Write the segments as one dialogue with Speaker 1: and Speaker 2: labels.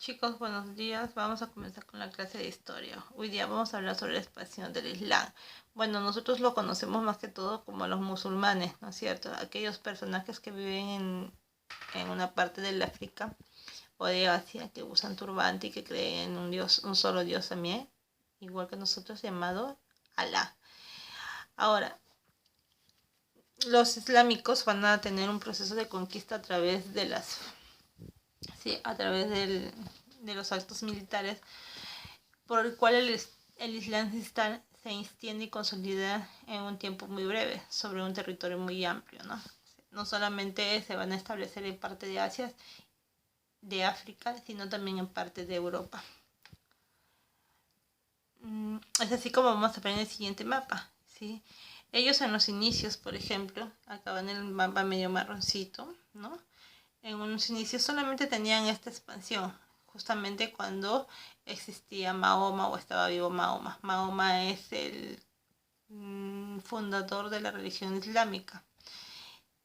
Speaker 1: Chicos, buenos días. Vamos a comenzar con la clase de historia. Hoy día vamos a hablar sobre la expansión del Islam. Bueno, nosotros lo conocemos más que todo como los musulmanes, ¿no es cierto? Aquellos personajes que viven en una parte del África o de Asia, que usan turbante y que creen en un Dios, un solo Dios también, igual que nosotros, llamado Alá. Ahora, los islámicos van a tener un proceso de conquista a través de a través de los actos militares por el cual el Islam se extiende y consolida en un tiempo muy breve sobre un territorio muy amplio, ¿no? No solamente se van a establecer en parte de Asia, de África, sino también en parte de Europa. Es así como vamos a ver en el siguiente mapa, ¿sí? Ellos en los inicios, por ejemplo, acá en el mapa medio marroncito, ¿no? En unos inicios solamente tenían esta expansión, justamente cuando existía Mahoma o estaba vivo Mahoma. Mahoma es el fundador de la religión islámica.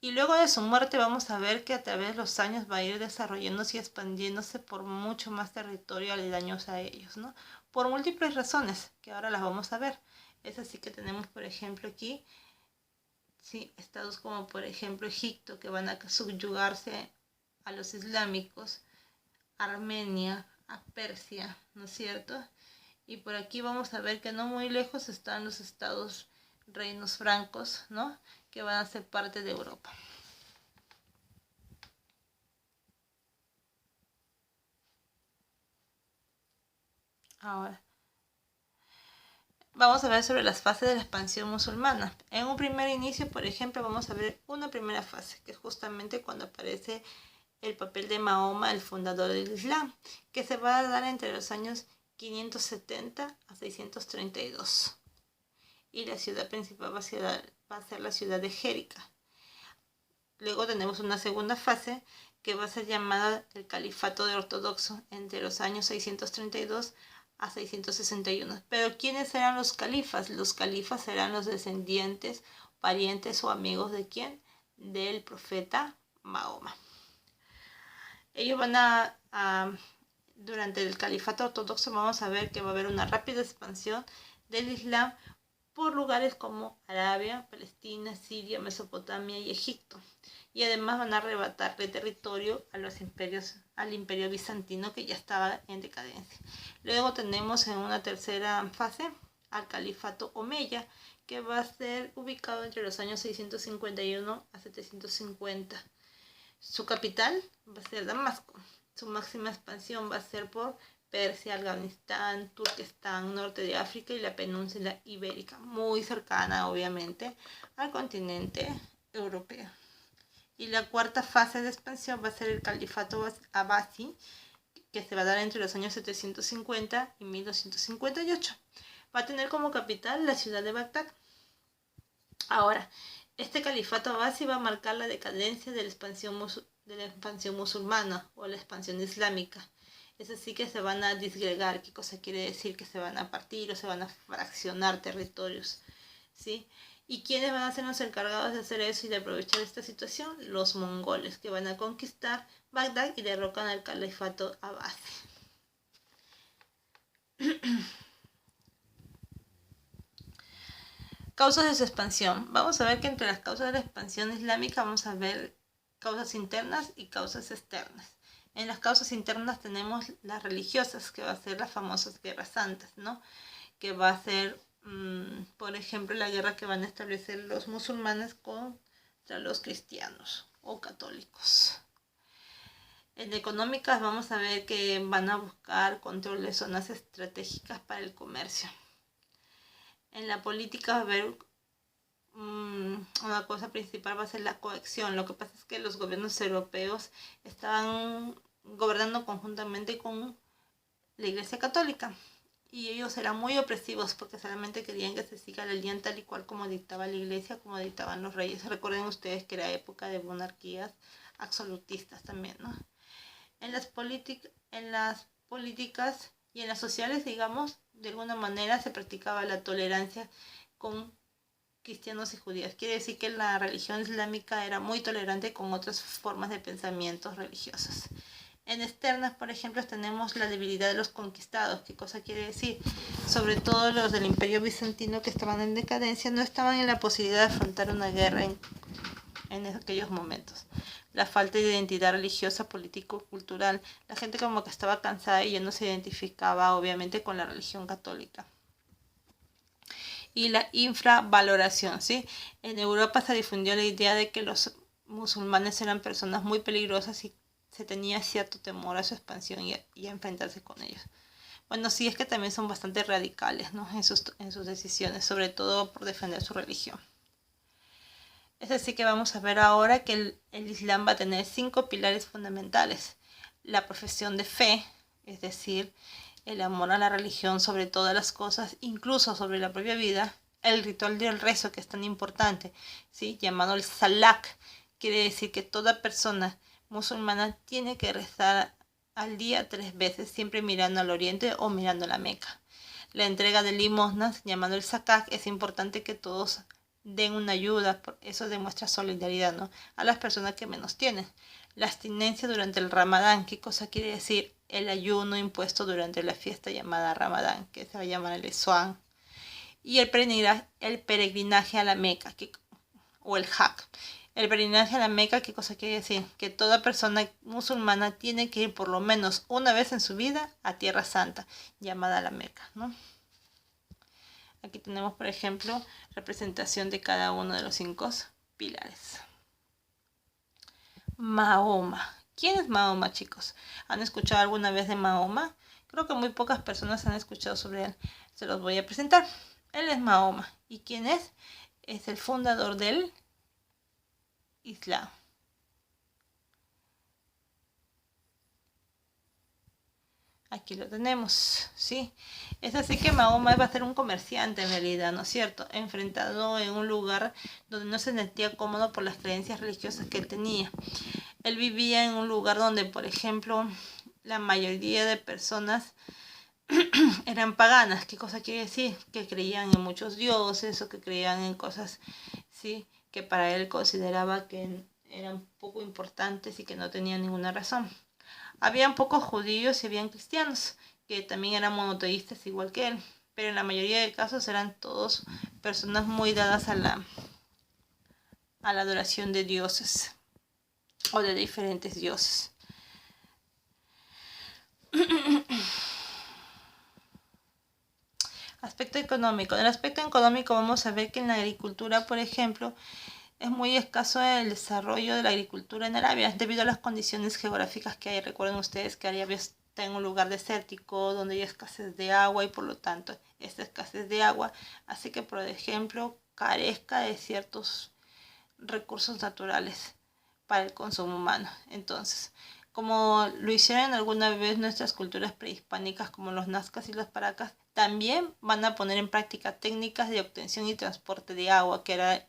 Speaker 1: Y luego de su muerte vamos a ver que a través de los años va a ir desarrollándose y expandiéndose por mucho más territorio aledaños a ellos, ¿no? Por múltiples razones, que ahora las vamos a ver. Es así que tenemos, por ejemplo, aquí, sí, estados como por ejemplo Egipto, que van a subyugarse a los islámicos, Armenia, a Persia, ¿no es cierto? Y por aquí vamos a ver que no muy lejos están los estados reinos francos, ¿no? Que van a ser parte de Europa. Ahora, vamos a ver sobre las fases de la expansión musulmana. En un primer inicio, por ejemplo, vamos a ver una primera fase, que es justamente cuando aparece el papel de Mahoma, el fundador del Islam, que se va a dar entre los años 570 a 632. Y la ciudad principal va a ser la ciudad de Jérica. Luego tenemos una segunda fase que va a ser llamada el Califato de Ortodoxo entre los años 632 a 661. Pero ¿quiénes eran los califas? Los califas eran los descendientes, parientes o amigos de quién? Del profeta Mahoma. Ellos van durante el Califato Ortodoxo vamos a ver que va a haber una rápida expansión del Islam por lugares como Arabia, Palestina, Siria, Mesopotamia y Egipto. Y además van a arrebatarle territorio a los al imperio bizantino que ya estaba en decadencia. Luego tenemos en una tercera fase al califato Omeya, que va a ser ubicado entre los años 651 a 750. Su capital va a ser Damasco. Su máxima expansión va a ser por Persia, Afganistán, Turquestán, norte de África y la península ibérica, muy cercana obviamente al continente europeo. Y la cuarta fase de expansión va a ser el califato Abbasi, que se va a dar entre los años 750 y 1258. Va a tener como capital la ciudad de Bagdad. Ahora, este califato Abbasi va a marcar la decadencia de la expansión musulmana o la expansión islámica. Es así que se van a disgregar. ¿Qué cosa quiere decir? Que se van a partir o se van a fraccionar territorios, ¿sí? ¿Y quiénes van a ser los encargados de hacer eso y de aprovechar esta situación? Los mongoles, que van a conquistar Bagdad y derrocan al califato Abbasi. Causas de su expansión. Vamos a ver que entre las causas de la expansión islámica vamos a ver causas internas y causas externas. En las causas internas tenemos las religiosas, que va a ser las famosas guerras santas, ¿no? Que va a ser, por ejemplo, la guerra que van a establecer los musulmanes contra los cristianos o católicos. En económicas vamos a ver que van a buscar control de zonas estratégicas para el comercio. En la política va a haber una cosa principal va a ser la cohesión. Lo que pasa es que los gobiernos europeos estaban gobernando conjuntamente con la Iglesia Católica y ellos eran muy opresivos porque solamente querían que se siga la línea tal y cual como dictaba la Iglesia, como dictaban los reyes. Recuerden ustedes que era época de monarquías absolutistas también, ¿no? En las políticas y en las sociales, digamos, de alguna manera se practicaba la tolerancia con cristianos y judíos. Quiere decir que la religión islámica era muy tolerante con otras formas de pensamientos religiosos. En externas, por ejemplo, tenemos la debilidad de los conquistados. ¿Qué cosa quiere decir? Sobre todo los del Imperio Bizantino, que estaban en decadencia, no estaban en la posibilidad de afrontar una guerra en aquellos momentos. La falta de identidad religiosa, político-cultural. La gente como que estaba cansada y ya no se identificaba obviamente con la religión católica. Y la infravaloración, ¿sí? En Europa se difundió la idea de que los musulmanes eran personas muy peligrosas y se tenía cierto temor a su expansión y a enfrentarse con ellos. Bueno, sí, es que también son bastante radicales, ¿no? en sus decisiones, sobre todo por defender su religión. Es así que vamos a ver ahora que el Islam va a tener 5 pilares fundamentales. La profesión de fe, es decir, el amor a la religión sobre todas las cosas, incluso sobre la propia vida. El ritual del rezo, que es tan importante, ¿sí? Llamado el salak, quiere decir que toda persona musulmana tiene que rezar al día 3 veces, siempre mirando al oriente o mirando a la Meca. La entrega de limosnas, llamado el zakat, es importante que todos den una ayuda, eso demuestra solidaridad, ¿no? A las personas que menos tienen. La abstinencia durante el Ramadán, ¿qué cosa quiere decir? El ayuno impuesto durante la fiesta llamada Ramadán, que se va a llamar el Eswán. Y el peregrinaje a la Meca, o el Hajj. El peregrinaje a la Meca, ¿qué cosa quiere decir? Que toda persona musulmana tiene que ir por lo menos una vez en su vida a Tierra Santa, llamada la Meca, ¿no? Aquí tenemos, por ejemplo, representación de cada uno de los 5 pilares. Mahoma. ¿Quién es Mahoma, chicos? ¿Han escuchado alguna vez de Mahoma? Creo que muy pocas personas han escuchado sobre él. Se los voy a presentar. Él es Mahoma. ¿Y quién es? Es el fundador del Islam. Aquí lo tenemos, ¿sí? Es así que Mahoma va a ser un comerciante en realidad, ¿no es cierto? Enfrentado en un lugar donde no se sentía cómodo por las creencias religiosas que él tenía. Él vivía en un lugar donde, por ejemplo, la mayoría de personas eran paganas. ¿Qué cosa quiere decir? Que creían en muchos dioses o que creían en cosas, ¿sí? Que para él consideraba que eran poco importantes y que no tenían ninguna razón. Habían pocos judíos y habían cristianos, que también eran monoteístas igual que él, pero en la mayoría de casos eran todos personas muy dadas a la adoración de dioses o de diferentes dioses. Aspecto económico. En el aspecto económico vamos a ver que en la agricultura, por ejemplo, es muy escaso el desarrollo de la agricultura en Arabia debido a las condiciones geográficas que hay. Recuerden ustedes que Arabia está en un lugar desértico donde hay escasez de agua y por lo tanto esta escasez de agua hace que, por ejemplo, carezca de ciertos recursos naturales para el consumo humano. Entonces, como lo hicieron alguna vez nuestras culturas prehispánicas como los nazcas y los paracas, también van a poner en práctica técnicas de obtención y transporte de agua, que era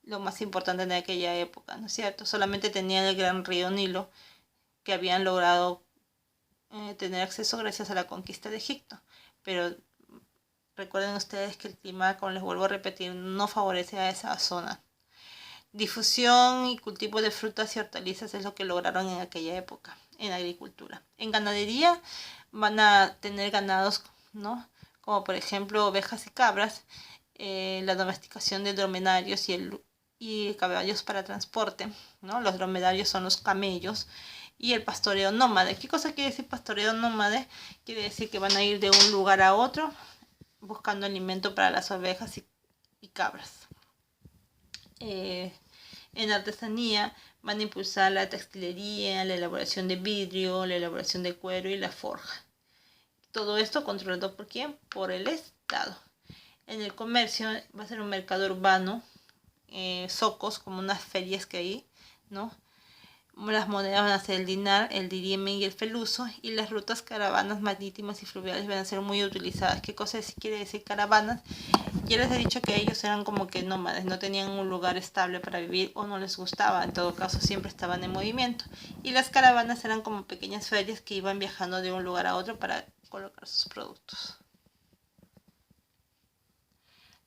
Speaker 1: lo más importante en aquella época, ¿no es cierto? Solamente tenían el gran río Nilo, que habían logrado tener acceso gracias a la conquista de Egipto. Pero recuerden ustedes que el clima, como les vuelvo a repetir, no favorece a esa zona. Difusión y cultivo de frutas y hortalizas es lo que lograron en aquella época, en agricultura. En ganadería van a tener ganados, ¿no? Como por ejemplo ovejas y cabras, la domesticación de dromedarios y caballos para transporte, ¿no? Los dromedarios son los camellos y el pastoreo nómade. ¿Qué cosa quiere decir pastoreo nómade? Quiere decir que van a ir de un lugar a otro buscando alimento para las ovejas y cabras. En artesanía van a impulsar la textilería, la elaboración de vidrio, la elaboración de cuero y la forja. Todo esto controlado ¿por quién? Por el Estado. En el comercio va a ser un mercado urbano, zocos, como unas ferias que hay, ¿no? Las monedas van a ser el dinar, el dirham y el feluso, y las rutas caravanas marítimas y fluviales van a ser muy utilizadas. ¿Qué cosa quiere decir caravanas? Ya les he dicho que ellos eran como que nómades, no tenían un lugar estable para vivir o no les gustaba, en todo caso siempre estaban en movimiento. Y las caravanas eran como pequeñas ferias que iban viajando de un lugar a otro para colocar sus productos.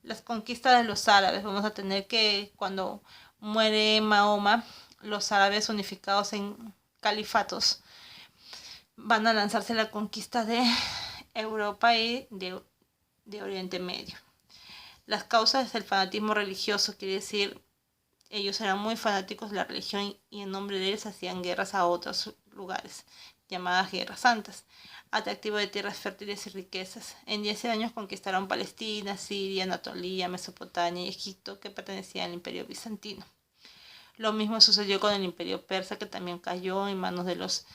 Speaker 1: Las conquistas de los árabes. Vamos a tener que cuando muere Mahoma, los árabes unificados en califatos van a lanzarse a la conquista de Europa y de Oriente Medio. Las causas del fanatismo religioso, quiere decir, ellos eran muy fanáticos de la religión y en nombre de ellos hacían guerras a otros lugares, llamadas guerras santas, atractivo de tierras fértiles y riquezas. En 10 años conquistaron Palestina, Siria, Anatolia, Mesopotamia y Egipto, que pertenecían al Imperio Bizantino. Lo mismo sucedió con el Imperio Persa, que también cayó en manos de los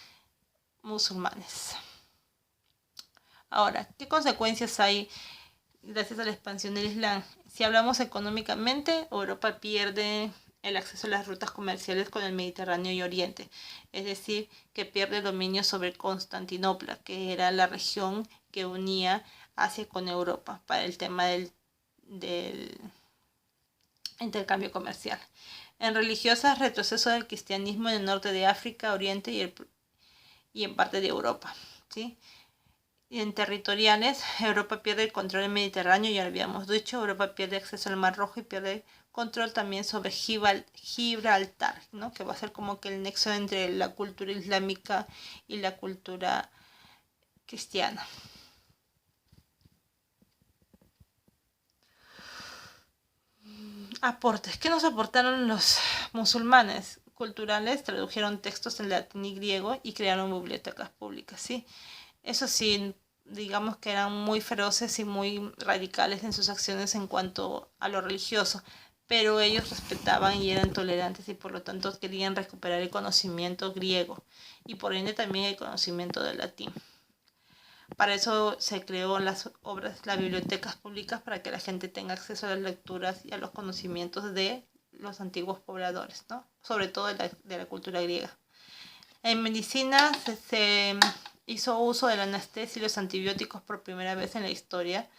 Speaker 1: musulmanes. Ahora, ¿qué consecuencias hay gracias a la expansión del Islam? Si hablamos económicamente, Europa pierde el acceso a las rutas comerciales con el Mediterráneo y Oriente, es decir, que pierde el dominio sobre Constantinopla, que era la región que unía Asia con Europa para el tema del intercambio comercial. En religiosas, retroceso del cristianismo en el norte de África, Oriente y en parte de Europa, ¿sí? Y en territoriales, Europa pierde el control del Mediterráneo, ya lo habíamos dicho, Europa pierde acceso al Mar Rojo y pierde control también sobre Gibraltar, ¿no? Que va a ser como que el nexo entre la cultura islámica y la cultura cristiana. Aportes. ¿Qué nos aportaron los musulmanes? Culturales, tradujeron textos en latín y griego y crearon bibliotecas públicas, ¿sí? Eso sí, digamos que eran muy feroces y muy radicales en sus acciones en cuanto a lo religioso, pero ellos respetaban y eran tolerantes y por lo tanto querían recuperar el conocimiento griego y por ende también el conocimiento del latín. Para eso se creó las obras, las bibliotecas públicas, para que la gente tenga acceso a las lecturas y a los conocimientos de los antiguos pobladores, ¿no? Sobre todo de la cultura griega. En medicina se hizo uso de la anestesia y los antibióticos por primera vez en la historia.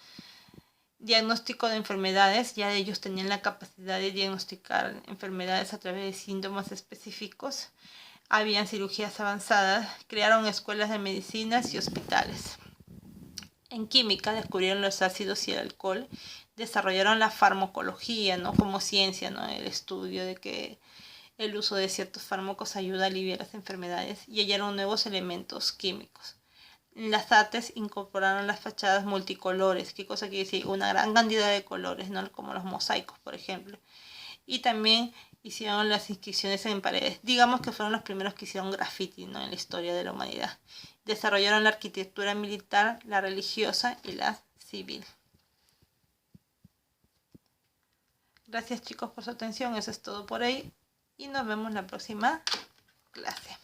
Speaker 1: Diagnóstico de enfermedades, ya ellos tenían la capacidad de diagnosticar enfermedades a través de síntomas específicos. Habían cirugías avanzadas, crearon escuelas de medicinas y hospitales. En química descubrieron los ácidos y el alcohol, desarrollaron la farmacología, ¿no? Como ciencia, ¿no? El estudio de que el uso de ciertos fármacos ayuda a aliviar las enfermedades y hallaron nuevos elementos químicos. Las artes incorporaron las fachadas multicolores, ¿qué cosa quiere decir? Una gran cantidad de colores, ¿no? Como los mosaicos, por ejemplo. Y también hicieron las inscripciones en paredes. Digamos que fueron los primeros que hicieron graffiti, ¿no? En la historia de la humanidad. Desarrollaron la arquitectura militar, la religiosa y la civil. Gracias chicos por su atención, eso es todo por ahí y nos vemos en la próxima clase.